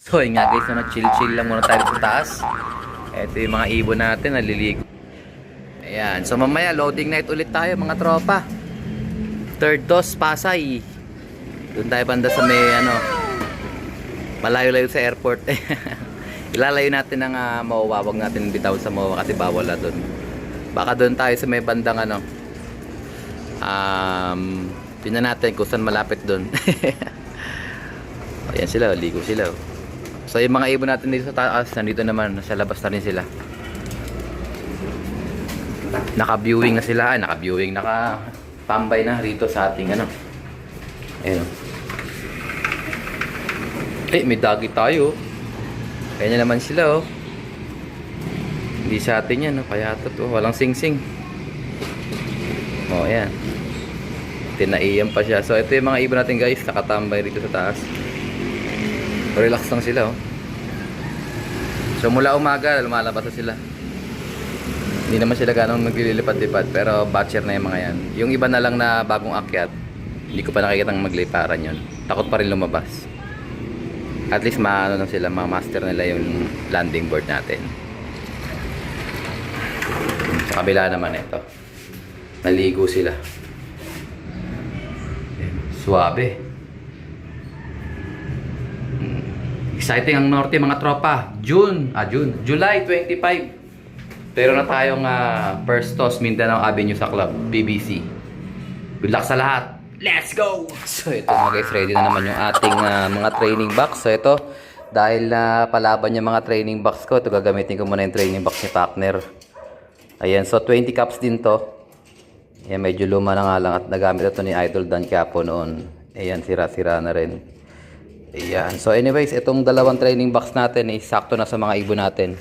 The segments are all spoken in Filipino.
So yun nga guys, na chill-chill lang muna tayo sa taas. Ito yung mga ibon natin, naliligo. Ayan, so mamaya loading night ulit tayo mga tropa. Third dose, Pasay. Doon tayo banda sa may ano, malayo-layo sa airport. Ilalayo natin ang MOA, wag natin bitaw sa MOA kasi bawal na doon. Baka doon tayo sa may bandang ano, tingnan natin kung saan malapit doon. Ayan sila, ligo sila. So yung mga ibon natin dito sa taas, nandito naman, sa labas na rin sila. Naka-viewing na sila, naka-tambay na rito sa ating ano. Ayun. May dagi tayo. Kaya naman sila oh. Hindi sa atin yan, no? Kaya ito to, walang sing-sing. Oh, ayan. Tinaiyan pa siya. So ito yung mga ibon natin guys, nakatambay rito sa taas. Relax lang sila oh. So mula umaga lumalabas na sila. Hindi naman sila ganong maglilipad-lipad, pero batcher na yung mga yan. Yung iba na lang na bagong akyat, hindi ko pa nakikitang magliparan yon. Takot pa rin lumabas. At least maano na sila, ma-master nila yung landing board natin. Sa kabila naman ito, naligo sila. Suabe. Exciting ang norte mga tropa. July 25. Pero na tayong first toss Mindanao Avenue sa club, BBC. Good luck sa lahat. Let's go! So ito mga guys, ready na naman yung ating mga training box. So ito, dahil palaban yung mga training box ko, ito gagamitin ko muna yung training box ni Partner. Ayan, so 20 cups din to. Ayan, medyo luma na nga lang at nagamit ito ni Idol Dan Quiapo noon. Ayan, sira-sira na rin. Ayan. So anyways, itong dalawang training box natin is sakto na sa mga ibon natin.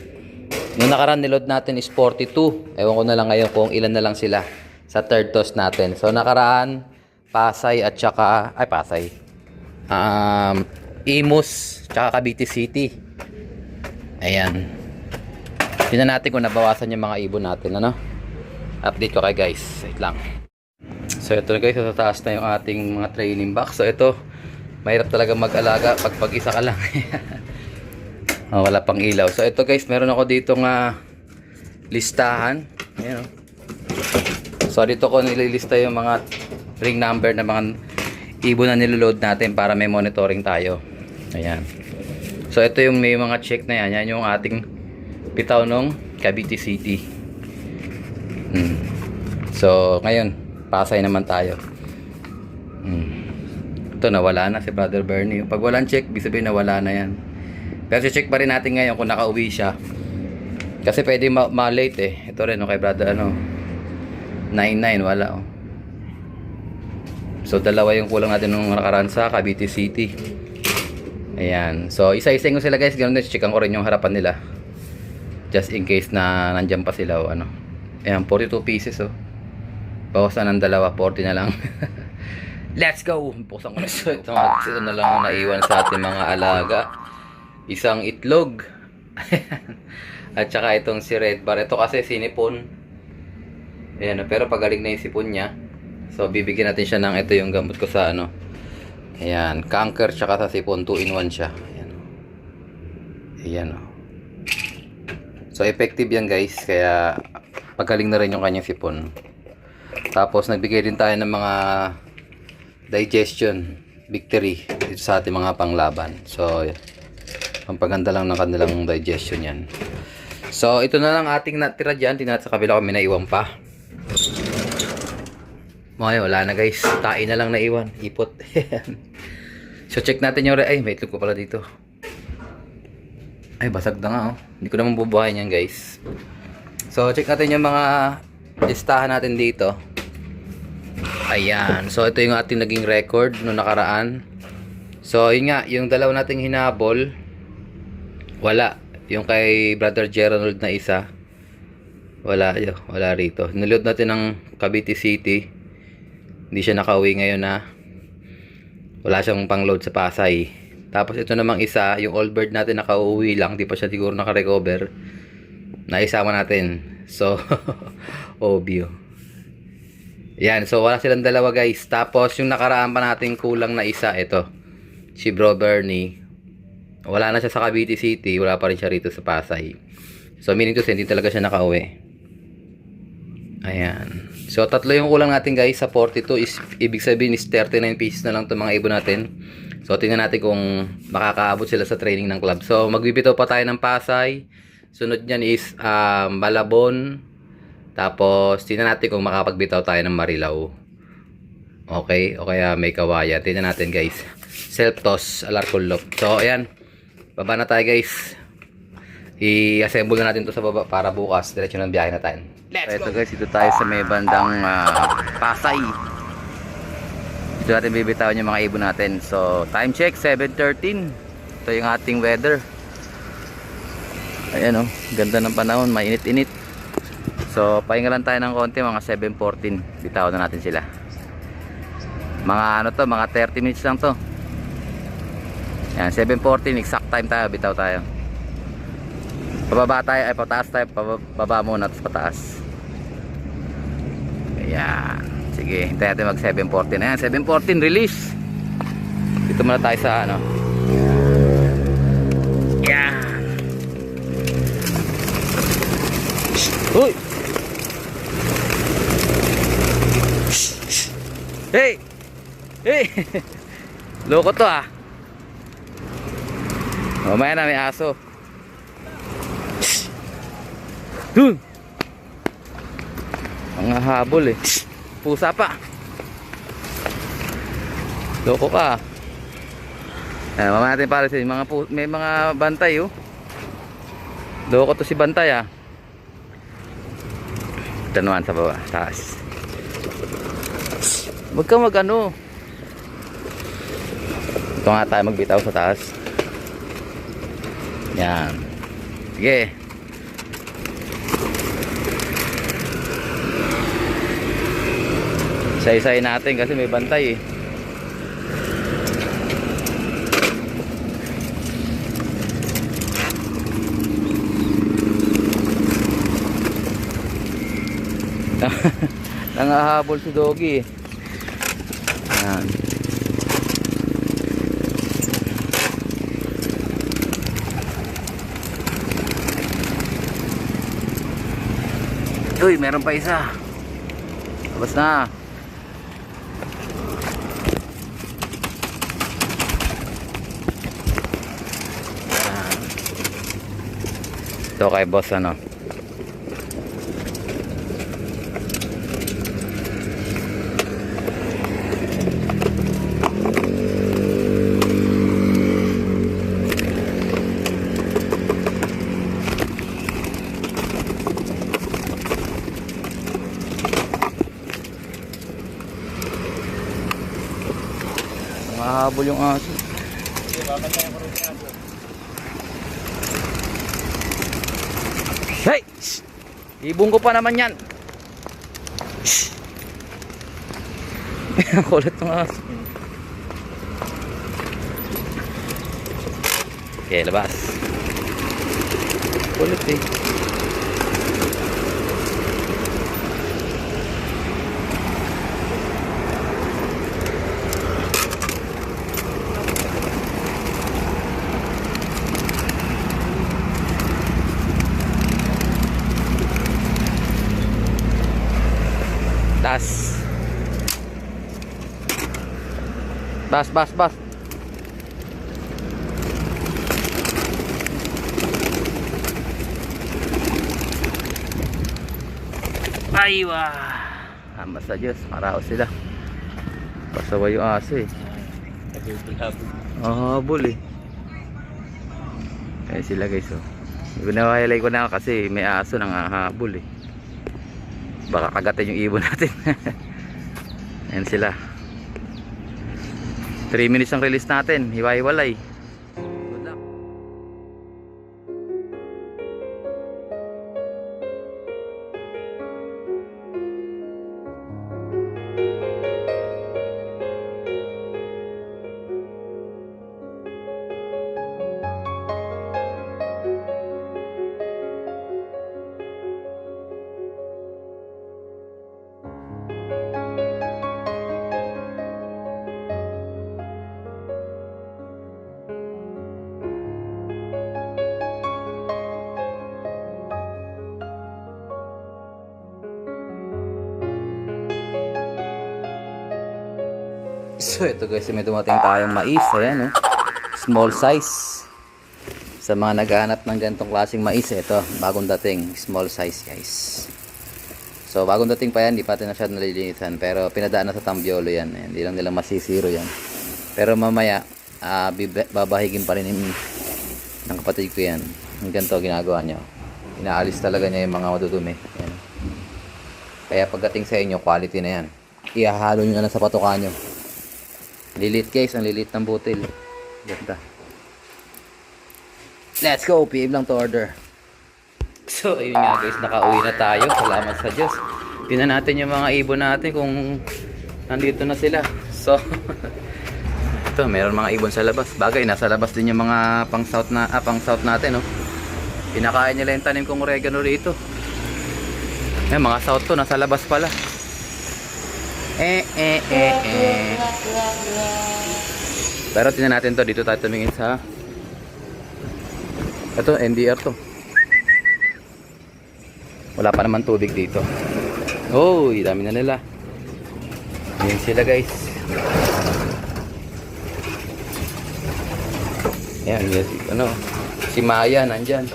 Noong nakaraan niload natin is 42. Ewan ko na lang ngayon kung ilan na lang sila sa third toss natin. So nakaraan, Pasay at saka, Pasay. Imus, tsaka Cavite City. Ayan. Tingnan natin kung nabawasan yung mga ibon natin, ano? Update ko kay guys. Wait lang. So ito na guys, sa taas na yung ating mga training box. So ito, mahirap talaga mag-alaga pag isa ka lang. Wala pang ilaw. So ito guys, meron ako dito nga listahan. Ayan, oh. So dito ko nililista yung mga ring number na mga ibon na niloload natin para may monitoring tayo. Ayan. So ito yung may mga check na yan. Yan yung ating bitaw nung Cavite City. So ngayon, Pasay naman tayo. Ito nawala na si Brother Bernie. Pag walang check, ibig sabihin nawala na yan. Pero check pa rin natin ngayon kung nakauwi siya. Kasi pwede ma-late eh. Ito rin kay Brother 99 wala oh. So dalawa yung kulang natin nung nakaraan sa Cavite City. Ayan. So isa-isa ko sila guys. Ganun din, checkan ko rin yung harapan nila. Just in case na nandyan pa sila o ano. Ayan, 42 pieces oh. Bawasan ng dalawa, 40 na lang. Let's go! Buksan ko na ito na lang ang naiwan sa ating mga alaga. Isang itlog. At saka itong si Red Bar. Ito kasi sinipon. Ayan, pero pagaling na yung sipon niya. So bibigyan natin siya ng ito yung gamot ko sa ano. Ayan, canker tsaka sa sipon, 2-in-1 siya. Ayan. Ayan oh. So effective yan guys, kaya pagaling na rin yung kanyang sipon. Tapos nagbigay din tayo ng mga digestion victory dito sa ating mga panglaban. So pampaganda lang ng kanilang digestion yan. So ito na lang ating natira dyan. Tingnan sa kabila kung may naiwan pa. Wala na guys, tae na lang naiwan, ipot. So check natin yung may itlog ko pala dito. Ay, basag na nga oh. Hindi ko naman bubuhayin yan guys. So check natin yung mga listahan natin dito. Ayan, so ito yung ating naging record no nakaraan. So yun nga, yung dalawa nating hinabol, wala. Yung kay Brother Gerald na isa, wala rito. Niload natin ng Cavite City. Hindi siya nakauwi ngayon na wala siyang pang-load sa Pasay. Tapos ito namang isa, yung old bird natin nakauwi lang, di pa siya siguro naka-recover. Naisama natin. So, obvio. Yan, so wala silang dalawa guys. Tapos yung nakaraan pa natin kulang na isa, ito. Si Bro Bernie. Wala na siya sa Cavite City, wala pa rin siya rito sa Pasay. So meaning to say, hindi talaga siya nakauwi. Ayan. So tatlo yung kulang natin guys sa 42 is ibig sabihin is 39 pieces na lang 'tong mga ibon natin. So tingnan natin kung makakaabot sila sa training ng club. So magbibitaw pa tayo ng Pasay. Sunod niyan is Malabon. Tapos tingnan natin kung makapagbitaw tayo ng Marilao. Okay, o kaya may Kawayan. Tingnan natin guys. Self-toss, Alarcolop. So ayan. Baba na tayo guys. I-assemble na natin to sa baba para bukas diretso ng biyahe na tayo. Let's go. Ito guys, dito tayo sa may bandang Pasay. Dito natin bibitawan yung mga ibon natin. So time check 7:13. Ito yung ating weather. Ayan oh, ganda ng panahon, mainit-init. So pahinga lang tayo ng konti, mga 7:14. Bitawan na natin sila. Mga ano to, mga 30 minutes lang to. Yan, 7:14 exact time tayo, bitaw tayo. Pababa tayo, ay pataas tayo, pababa muna tapos pataas. Ayan. Sige, hintayin natin mag 7:14. Ayan, 7:14 release. Dito muna tayo sa ano. Ayan. Uy! Hey! Hey! Loko to ah. Mamaya na may aso. Dun! Mga habol eh. Pusa pa. Loko ka. Ayan, mamaya natin para sa may mga bantay oh. Loko to si bantay ah. Ito naman sa baba, taas. Huwag ka mag ano. Ito nga tayo magbitaw sa taas. Yan. Sige. Isa-isayin natin kasi may bantay eh. Nangahabol si Doggy eh. Yan. Uy, meron pa isa. Tapos na. Yan. Ito kay boss ano. Mahabol yung aso. Hey! Ibong ko pa naman yan. Kulit ng aso. Okay, labas. Kulit eh. Tas. Bas. Aywa. Amas sa Diyos, maraos sila. Pasaway yung aso eh. Habol eh. Kaya sila guys oh. Ginawalay ko na kasi may aso nang habol eh. Baka kagatin yung ibon natin. Ayan sila. 3 minutes ang release natin. Hiwa-hiwalay. So ito guys, may dumating tayong mais. Ayan, oh. Small size. Sa mga naghahanap ng ganitong klaseng mais, ito, bagong dating. Small size guys. So bagong dating pa yan, di pa natin na siya nalilinisan. Pero pinadaan na sa tambiolo yan. Ayan, hindi lang nila masisiro yan. Pero mamaya, babahigin pa rin ng kapatid ko yan. Yung ganito ginagawa niya. Inaalis talaga niya yung mga madudumi. Ayan. Kaya pagdating sa inyo, quality na yan. Ihahalo nyo na sa patuka nyo. Lilit guys, ang lilit ng butil. Ganda. Let's go, PM lang to order. So, ayun nga guys, nakauwi na tayo. Salamat sa Diyos. Tingnan natin yung mga ibon natin kung nandito na sila. So, ito, meron mga ibon sa labas. Bagay, nasa labas din yung mga pang south natin, no? Pinakain nila yung tanim kong oregano rito. Eh, mga south to, nasa labas pala. Pero tingnan natin to, dito tayo tumingin sa ito, NDR to. Wala pa naman tubig dito. Oh, dami na nila. Ayan sila guys. Ayan, yes, ano, si Maya nandyan.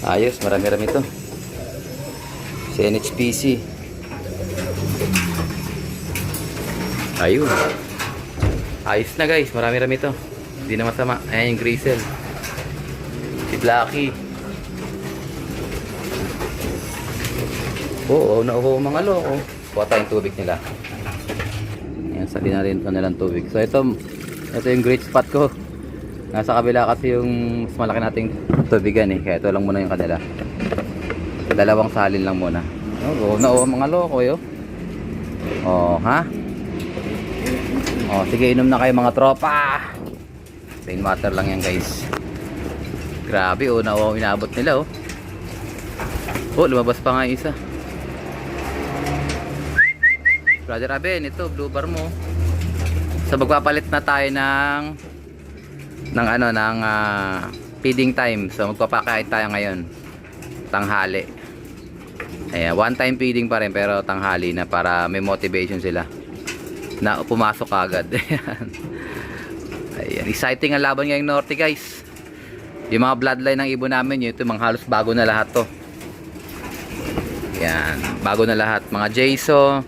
Ayos, marami-rami to. Si NHPC. Ayun. Ayos na guys, marami-rami to. Hindi na masama. Ayan yung Grisel. Si Blacky. Oo, nauho mga loko. Kuha tayong tubig nila. Ayan, sabi na rin ito nilang tubig. So ito yung great spot ko. Nasa kabila kasi yung mas malaki nating tubigan eh. Kaya ito lang muna yung kanila. Dalawang salin lang muna. Oo, nauho mga loko yo. Oh, ha? Oh, sige, inom na kayo mga tropa. Rainwater lang yan guys. Grabe, oh, inaabot nila, oh. Oh, lumabas pa nga isa. Brother Aben, ito, blue bar mo. So, magpapalit na tayo ng feeding time. So, magpapakain tayo ngayon. Tanghali. Ayan, one time feeding pa rin, pero tanghali na para may motivation sila na pumasok agad. Ayan, exciting ang laban ngayong Norte guys. Yung mga bloodline ng ibon namin, ito mga halos bago na lahat to. Ayan, bago na lahat. Mga Jayso,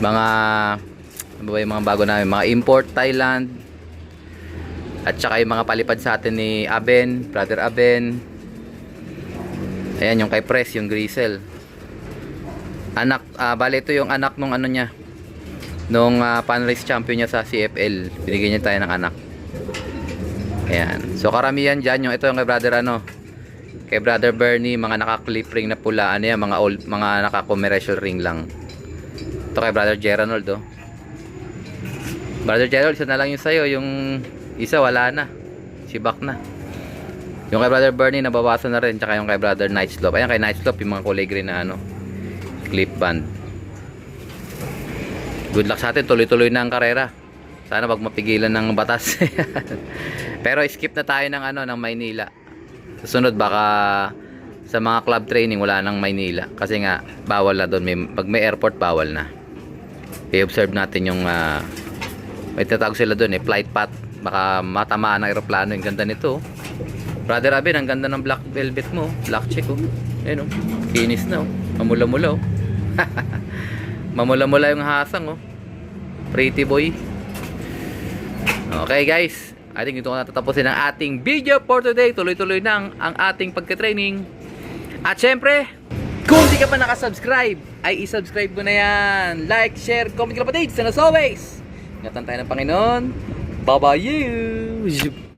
mga ano ba yung mga bago namin, mga import Thailand, at saka yung mga palipad sa atin ni Aben, Brother Aben. Ayan, yung kay Press, yung Grisel. Anak, bale ito yung anak nung ano niya, nung pan-race champion niya sa CFL. Binigyan niya tayo ng anak. Ayan. So karamihan dyan, yung ito yung kay brother kay brother Bernie, mga naka-clip ring na pula. Ano yan, mga naka-commercial ring lang. Ito kay brother Gerald, oh. Brother Gerald, isa na lang yung sayo. Yung isa wala na. Sibak na. Yung kay brother Bernie nabawasan na rin. Tsaka yung kay brother Nightslope. Ayan, kay Nightslope yung mga kulay green na clip band. Good luck sa atin, tuloy-tuloy na ang karera. Sana wag mapigilan ng batas. Pero skip na tayo ng Maynila. Susunod baka sa mga club training wala nang Maynila kasi nga bawal na doon, pag may airport bawal na. I-observe natin yung may tatawag sila doon flight path. Baka matamaan ng eroplano. Yung ganda nito. Brother Aben, ang ganda ng black velvet mo, black check, oh. Ayun, oh. Kinis na, oh. Mamula-mula, oh. Mamula-mula yung hasang, oh. Pretty boy. Okay guys, I think ito ko natatapusin ang ating video for today. Tuloy-tuloy na ang ating pagka-training. At syempre, kung di ka pa nakasubscribe, ay isubscribe mo na yan. Like, share, comment, kapatid. And as always, ingatan tayo ng Panginoon. Bye-bye you.